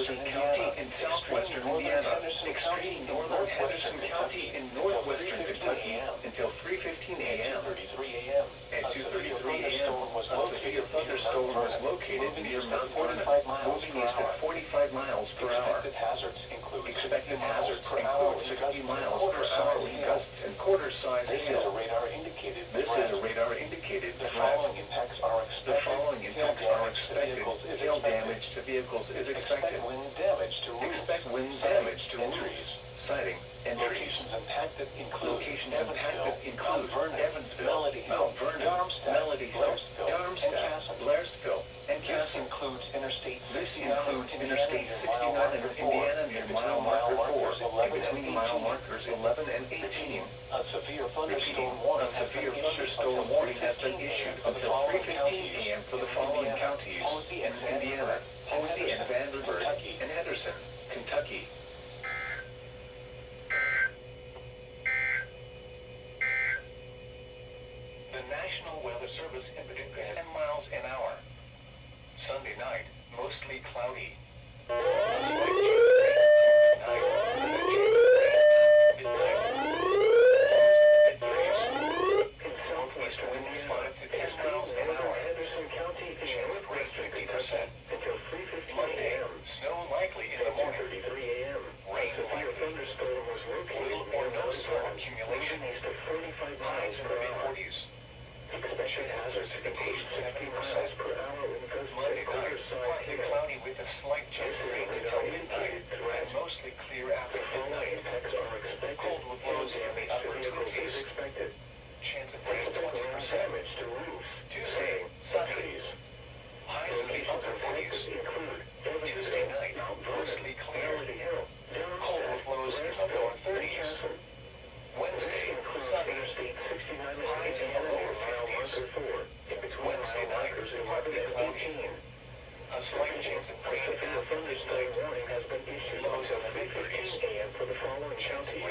Henderson County in southwestern Indiana. Extreme northern Henderson County in northwestern Kentucky until 3:15 a.m. At 2:33 a.m., a severe thunderstorm was located near Mount Vernon, moving east at 45 miles per hour. Expected hazards include 60 miles per hour wind gusts and quarter-size hail. This is a radar-indicated threat. The following impacts are expected. Hail damage to vehicles is expected. Expect wind damage to roofs, siding, and trees. Locations impacted include Evansville, Mount Vernon, Melody Hill, Darmstadt, Blairsville, and Castle. This includes Interstate 69 in Indiana near mile marker 4 and between mile markers 11 and 18. Repeating, a severe thunderstorm warning has been issued until 3:15 a.m. for the following counties in Indiana: Posey and Vanderbilt and Henderson, Kentucky. The National Weather Service in Paducah at 10 miles an hour. Sunday night, mostly cloudy. Expected hazards include 60 miles per hour wind gusts and quarter-size hail. Cloudy with a slight chance of rain until midnight and mostly clear after midnight. Impacts are expected. Cold with lows in the upper 20s. Expected. Chance of rain 20%. Damage to roofs. Tuesday, sunny. Highs in the upper 40s. Include Tuesday night, mostly clear. Cold with lows in the lower 30s. Wednesday, sunny. Interstate 69 highs in the lower 50s. Wednesday night, partly cloudy. A slight chance of rain after midnight. Warning has been issued lows in the mid-30s. For the following counties.